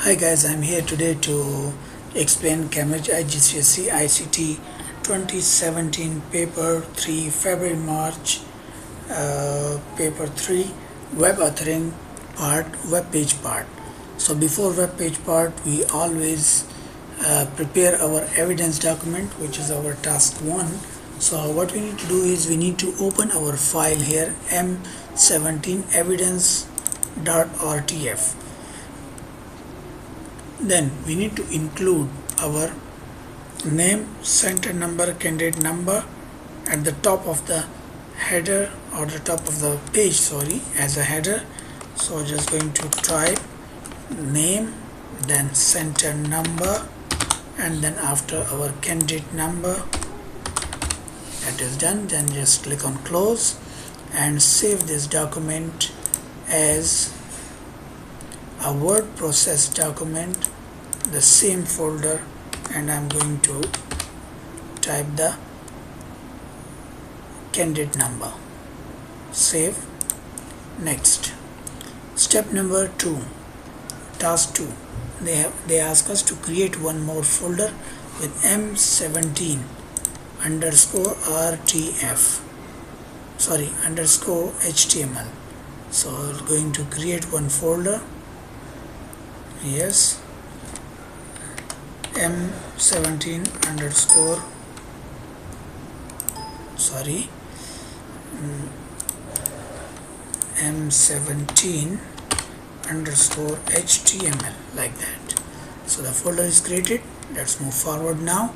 Hi guys, I'm here today to explain Cambridge Igcse Ict 2017 paper 3 February March paper 3 web authoring part, web page part. So before web page part we always prepare our evidence document, which is our task 1. So what we need to do is we need to open our file here, m17 evidence.rtf. Then we need to include our name, center number, candidate number at the top of the header or the top of the page, as a header. So just going to type name, then center number, and then after our candidate number. That is done. Then just click on close and save this document as a word process document, the same folder, and I'm going to type the candidate number. Save. Next, step number 2, task 2. They ask us to create one more folder with m17 underscore rtf underscore html. So I'm going to create one folder. Yes, m17 underscore m17 underscore html, like that. So the folder is created. Let's move forward now.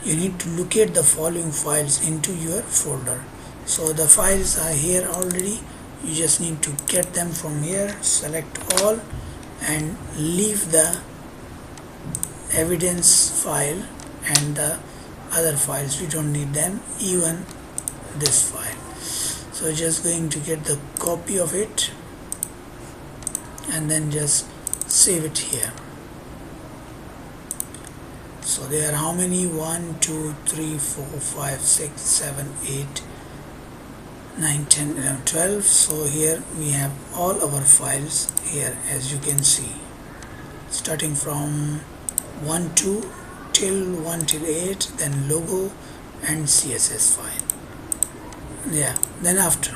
You need to locate the following files into your folder. So the files are here already. You just need to get them from here, select all, and leave the evidence file and the other files. We don't need them, even this file. So just going to get the copy of it and then just save it here. So there are how many? 1 2 3 4 5 6 7 8 9 10 11 12. So here we have all our files here, as you can see, starting from 1 2 till 1 till 8, then logo and CSS file. Then after,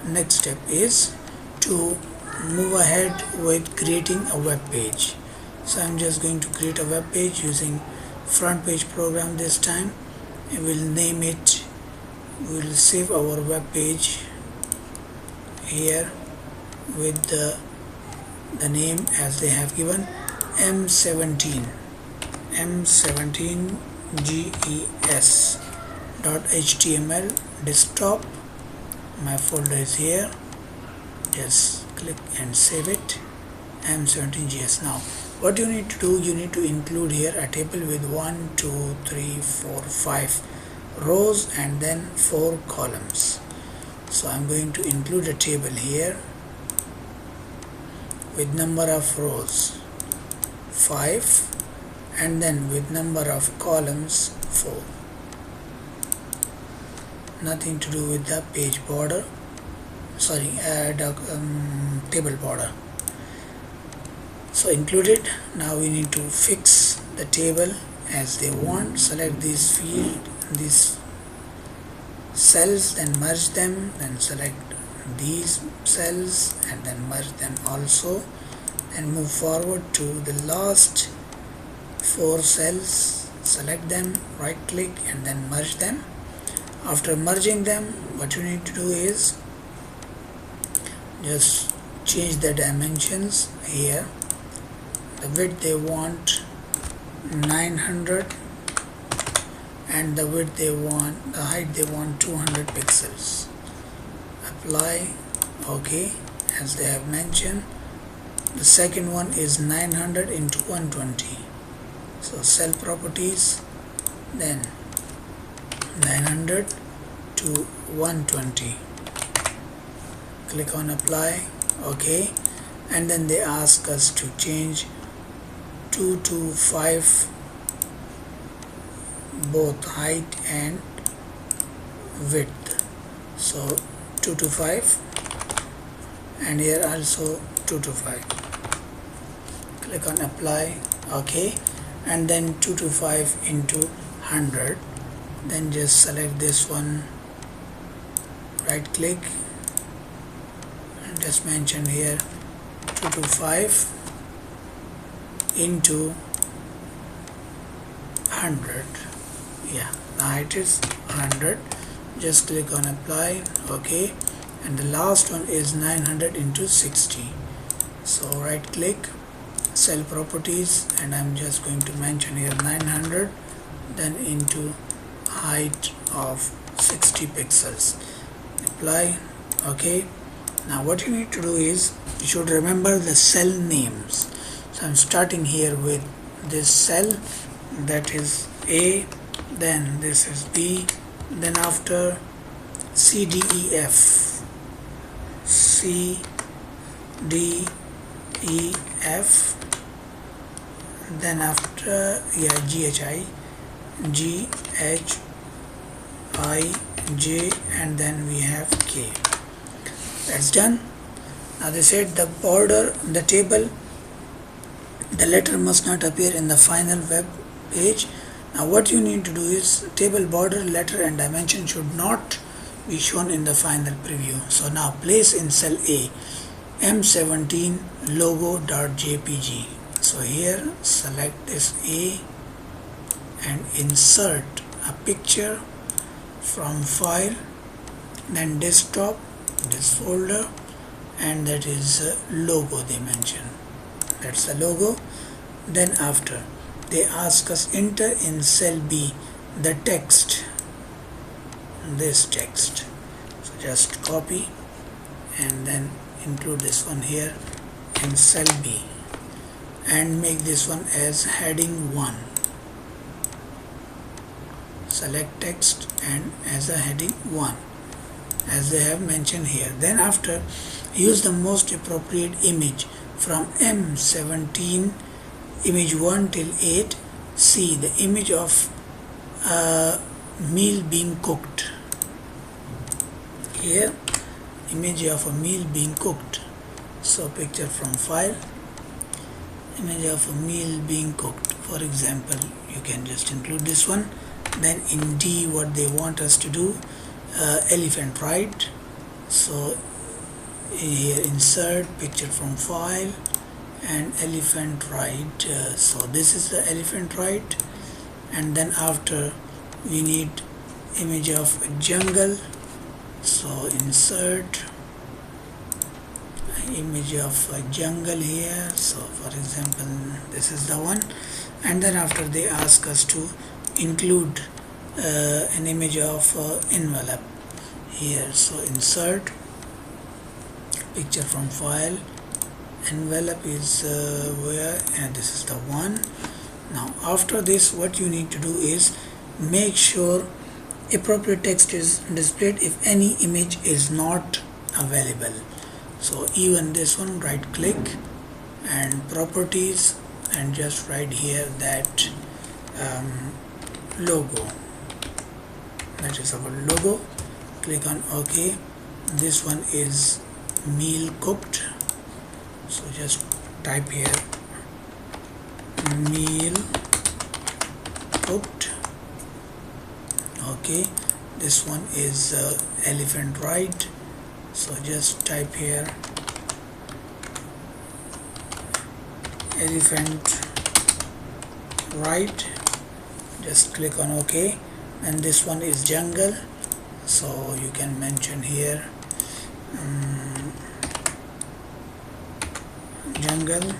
next step is to move ahead with creating a web page. So I'm just going to create a web page using front page program this time. I will name it, we will save our web page here with the name as they have given, m17 ges.html desktop. My folder is here. Just click and save it, m17gs. Now what you need to do, you need to include here a table with 1 2 3 4 5 rows and then 4 columns. So I'm going to include a table here with number of rows 5 and then with number of columns 4. Nothing to do with the page border, table border. So included. Now we need to fix the table as they want. Select these cells, then merge them, then select these cells and then merge them also, and move forward to the last 4 cells, select them, right click and then merge them. After merging them, what you need to do is just change the dimensions here. The width they want 900 and the width the height they want 200 pixels. Apply. Okay, as they have mentioned. The second one is 900 into 120. So cell properties, then 900 to 120. Click on apply. Okay, and then they ask us to change 2 to 5 both height and width. So 2 to 5, and here also 2 to 5. click on apply, okay, and then 225 into 100, then just select this one, right click and just mention here 225 into 100. Yeah, now it is 100. Just click on apply, okay, and the last one is 900 into 60. So right click, cell properties, and I'm just going to mention here 900, then into height of 60 pixels. Apply, okay. Now what you need to do is you should remember the cell names. So I'm starting here with this cell, that is A, then this is B, then after C, D, E, F, C, D, E, F, then after G, H, I, G, H, I, J, and then we have K. That's done. Now they said the border, the table, the letter must not appear in the final web page. Now what you need to do is table border, letter and dimension should not be shown in the final preview. So now place in cell A M17 logo.jpg. So here select this A and insert a picture from file, then desktop, this folder, and that is logo they mention. That's the logo. Then after they ask us enter in cell B the text, this text. So just copy and then include this one here in cell B and make this one as heading 1. Select text and as a heading 1 as they have mentioned here. Then after use the most appropriate image from M17 image 1 till 8. See the image of meal being cooked. Here image of a meal being cooked. So picture from file, image of a meal being cooked. For example, you can just include this one. Then in D what they want us to do, elephant right. So here insert picture from file and elephant right. So this is the elephant right, and then after we need image of a jungle. So insert image of a jungle here. So for example this is the one, and then after they ask us to include an image of envelope here. So insert picture from file, envelope is where, and this is the one. Now after this what you need to do is make sure appropriate text is displayed if any image is not available. So even this one, right click and properties and just write here that logo, that is our logo. Click on OK. This one is meal cooked, so just type here meal cooked. Okay, this one is elephant right, so just type here elephant right, just click on OK. And this one is jungle, so you can mention here jungle,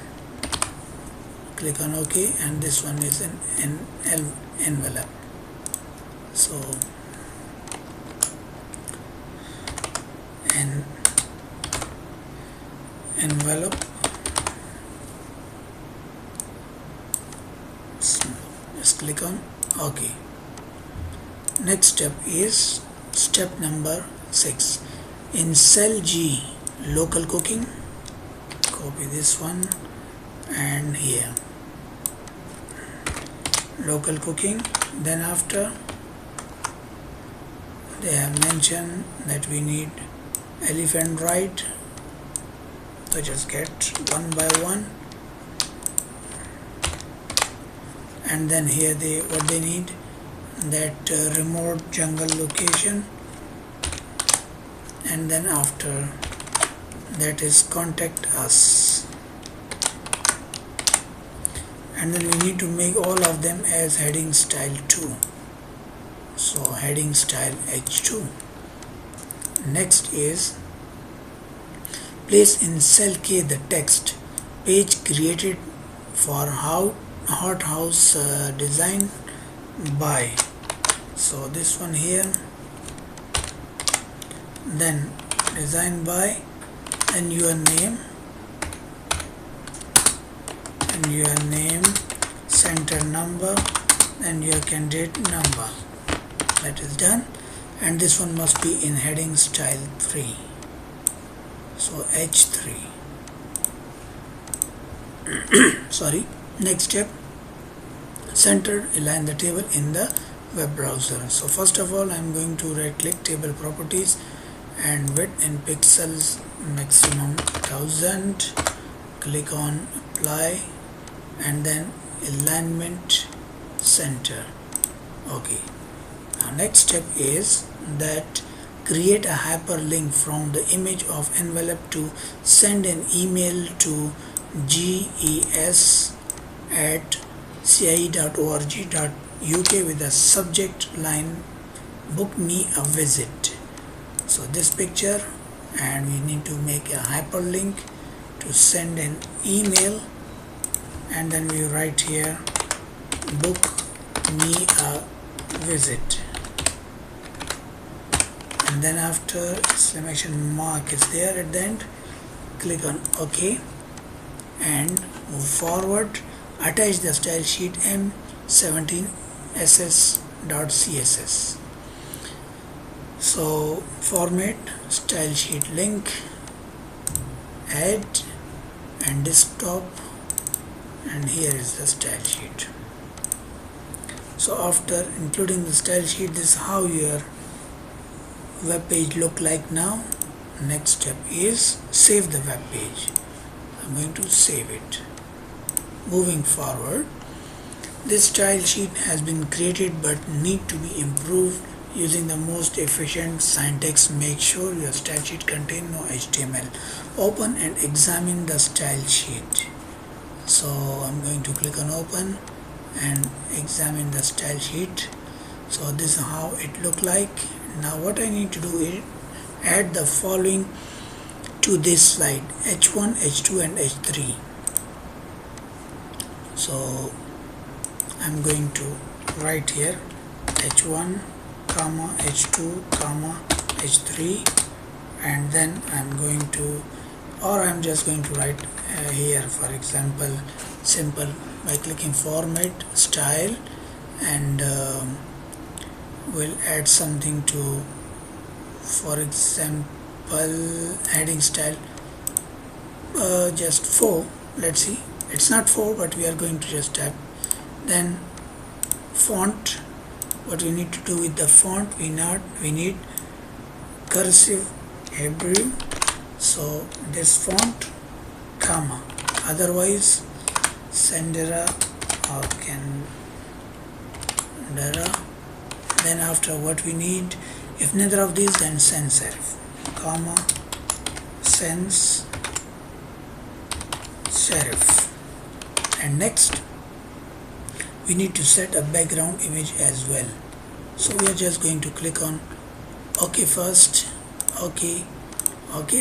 click on OK. And this one is an envelope, so an envelope, so just click on OK. Next step is step number 6. In cell G local cooking, copy this one and here local cooking. Then after they have mentioned that we need elephant right, so just get one by one and then here what they need, that remote jungle location, and then after that is contact us, and then we need to make all of them as heading style 2. So heading style H2. Next is place in cell K the text page created for hothouse design by. So this one here, then design by, and your name, center number, and your candidate number. That is done, and this one must be in heading style 3. So H3. Sorry. Next step, center align the table in the web browser. So first of all, I'm going to right click table properties and width in pixels maximum 1000, click on apply, and then alignment center. Okay. Now next step is that create a hyperlink from the image of envelope to send an email to ges@cie.org.uk with the subject line book me a visit. So this picture, and we need to make a hyperlink to send an email, and then we write here book me a visit, and then after exclamation mark is there at the end, click on OK and move forward. Attach the style sheet m17ss.css. So format style sheet link, add, and desktop, and here is the style sheet. So after including the style sheet, this is how your web page look like now. Next step is save the web page. I'm going to save it. Moving forward, this style sheet has been created but need to be improved using the most efficient syntax. Make sure your style sheet contains no HTML. Open and examine the style sheet. So I'm going to click on open and examine the style sheet. So this is how it look like. Now what I need to do is add the following to this slide: H1, H2 and H3. So I'm going to write here H1, H2, H3, and then I'm going to, or I'm just going to write here, for example, simple, by clicking format style, and we'll add something to, for example, heading style just 4. Let's see, it's not 4, but we are going to just type. Then font, what we need to do with the font, we need cursive Hebrew. So this font, comma, otherwise Sandera or Candera. Then after, what we need, if neither of these, then sans serif, comma, sans serif. And next we need to set a background image as well. So we are just going to click on OK first, OK,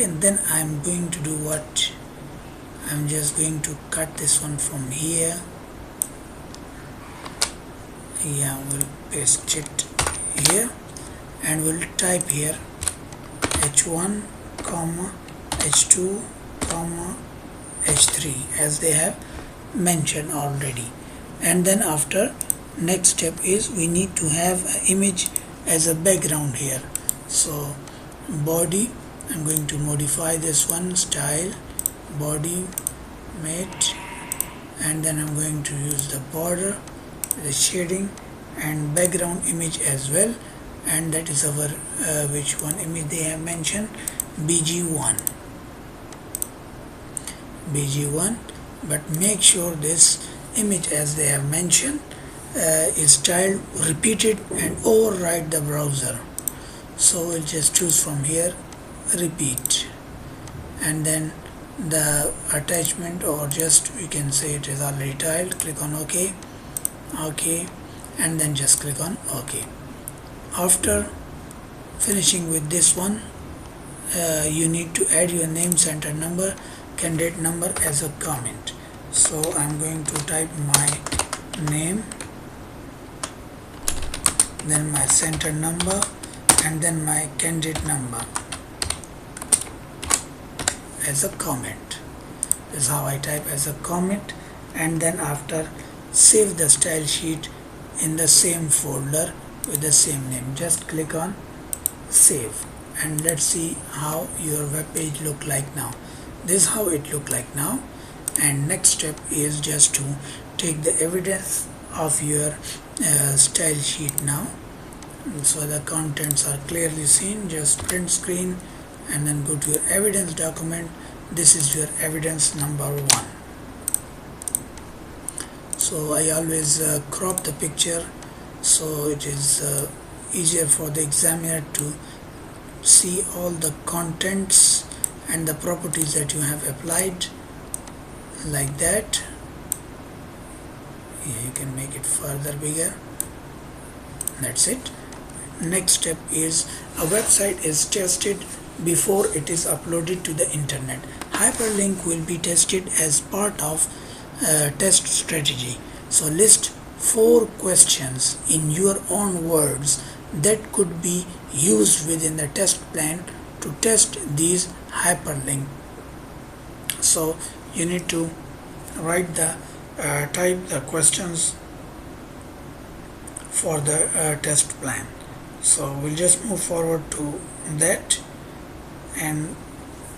and then I'm going to do what? I'm just going to cut this one from here. Yeah, we'll paste it here, and we'll type here H1, H2, H3 as they have mentioned already. And then after, next step is we need to have an image as a background here. So body, I'm going to modify this one, style body mate, and then I'm going to use the border, the shading, and background image as well, and that is our which one image they have mentioned, BG1, but make sure this image as they have mentioned is styled, repeat it and override the browser. So we'll just choose from here repeat, and then the attachment, or just we can say it is already tiled, click on OK, and then just click on OK. After finishing with this one, you need to add your name, center number, candidate number as a comment. So I'm going to type my name, then my center number, and then my candidate number as a comment. This is how I type as a comment, and then after save the style sheet in the same folder with the same name. Just click on save, and let's see how your web page look like now. This is how it look like now. And next step is just to take the evidence of your style sheet now. So the contents are clearly seen. Just print screen and then go to your evidence document. This is your evidence number 1. So I always crop the picture so it is easier for the examiner to see all the contents and the properties that you have applied, like that. Yeah, you can make it further bigger. That's it. Next step is a website is tested before it is uploaded to the internet. Hyperlink will be tested as part of test strategy. So list 4 questions in your own words that could be used within the test plan to test these hyperlink. So you need to write the type the questions for the test plan. So we'll just move forward to that, and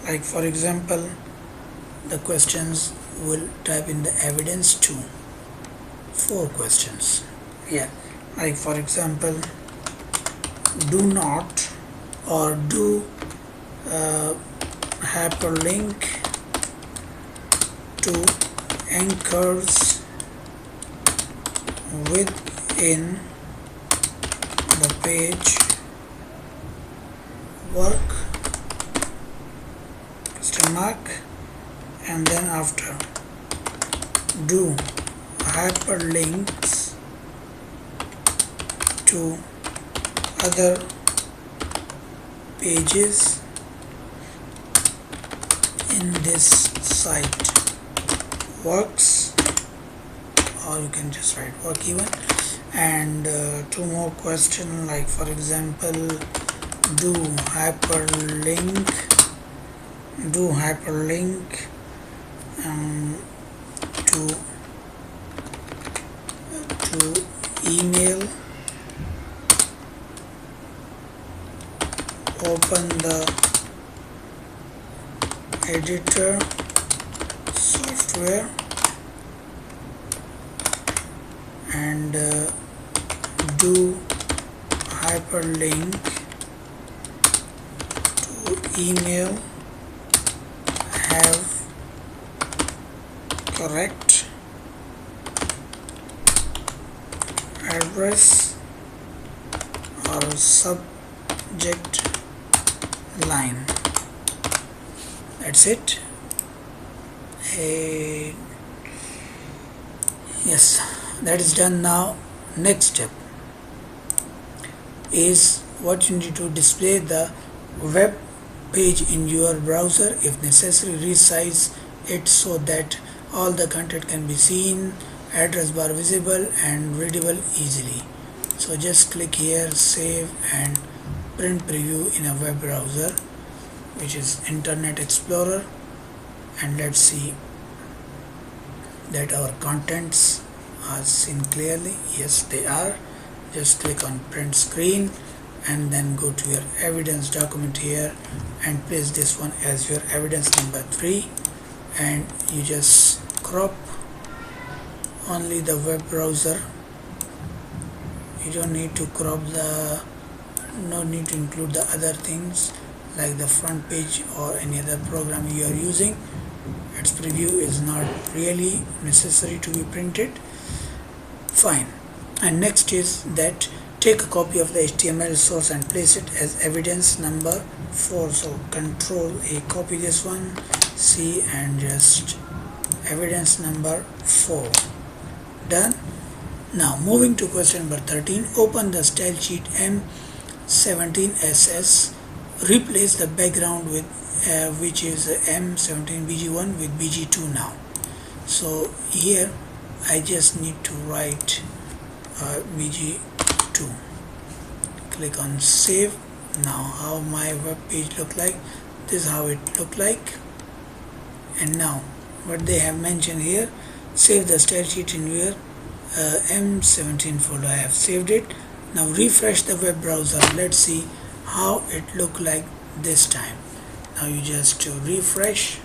like for example the questions will type in the evidence 2, 4 questions. Yeah, like for example, do not or do hyperlink to anchors within the page work question mark, and then after do hyperlinks to other pages in this site works, or you can just write work even. And 2 more questions, like for example, do hyperlink to email, open the editor software, and do hyperlink to email have correct address or subject line. That's it. Yes, that is done. Now next step is what you need to display the web page in your browser. If necessary, resize it so that all the content can be seen, address bar visible and readable easily. So just click here, save, and print preview in a web browser, which is Internet Explorer, and let's see that our contents are seen clearly. Yes, they are. Just click on print screen and then go to your evidence document here and place this one as your evidence number 3, and you just crop only the web browser. You don't need to crop no need to include the other things like the front page or any other program you are using. Its preview is not really necessary to be printed. Fine. And next is that take a copy of the HTML source and place it as evidence number 4. So Control A, copy this one, C, and just evidence number 4. Done. Now moving to question number 13, open the style sheet M17SS, replace the background with which is M17BG1 with BG2 now. So here I just need to write BG2. Click on save. Now how my web page look like? This is how it look like. And now what they have mentioned here, save the style sheet in your M17 folder. I have saved it. Now refresh the web browser. Let's see how it look like this time. Now you just refresh.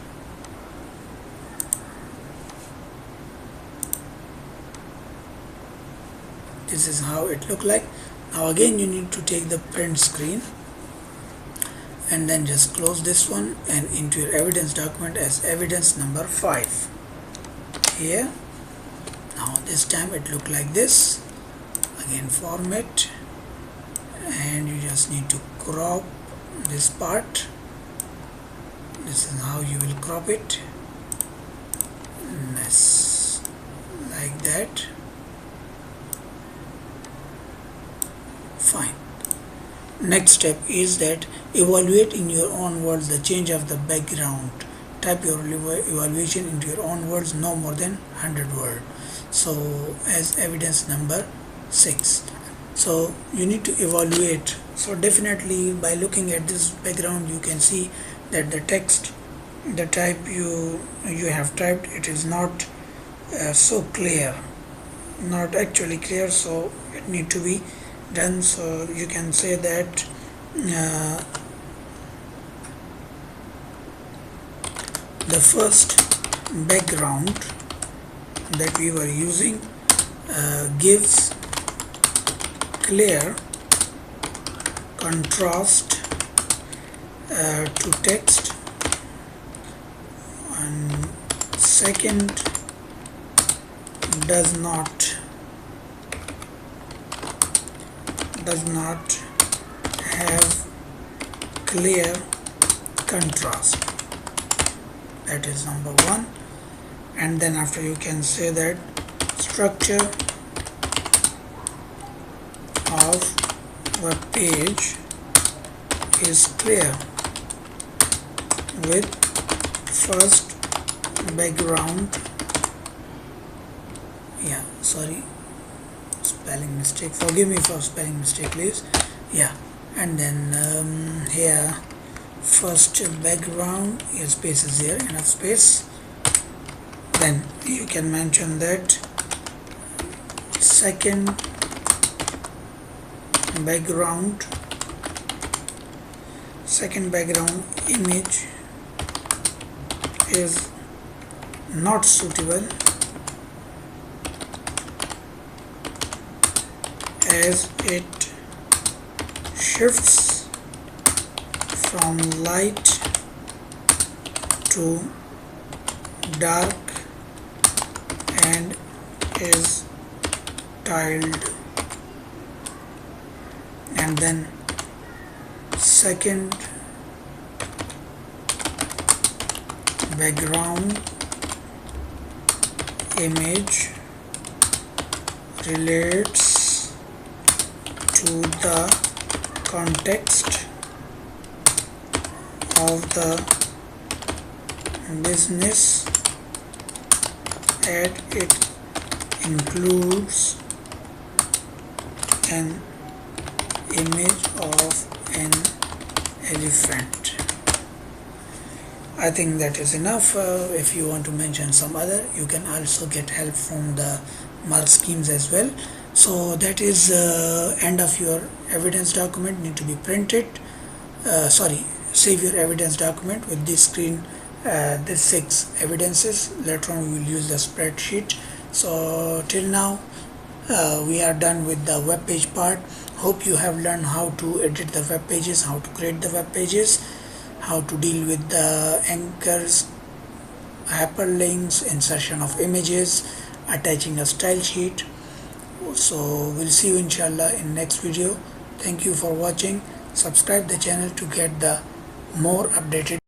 This is how it look like. Now again you need to take the print screen and then just close this one and into your evidence document as evidence number 5 here. Now this time it look like this. Again format, and you just need to crop this part. This is how you will crop it. Yes, like that. Fine. Next step is that evaluate in your own words the change of the background. Type your evaluation into your own words, no more than 100 words. So as evidence number 6. So you need to evaluate. So definitely by looking at this background you can see that the text, the type you have typed, it is not so clear, not actually clear, so it need to be done. So you can say that the first background that we were using gives clear contrast to text, and second does not have clear contrast. That is number 1. And then after you can say that structure of web page is clear with first background, spelling mistake, forgive me for spelling mistake please, and then here first background, your space is here, enough space. Then you can mention that second background image is not suitable as it shifts from light to dark and is tiled. And then second background image relates to the context of the business and it includes an image of an elephant. I think that is enough. If you want to mention some other, you can also get help from the mark schemes as well. So that is end of your evidence document. Need to be printed. Save your evidence document with this screen, the 6 evidences. Later on we will use the spreadsheet. So till now we are done with the web page part. Hope you have learned how to edit the web pages, how to create the web pages, how to deal with the anchors, hyperlinks, insertion of images, attaching a style sheet, So we'll see you inshallah in next video. Thank you for watching. Subscribe the channel to get the more updated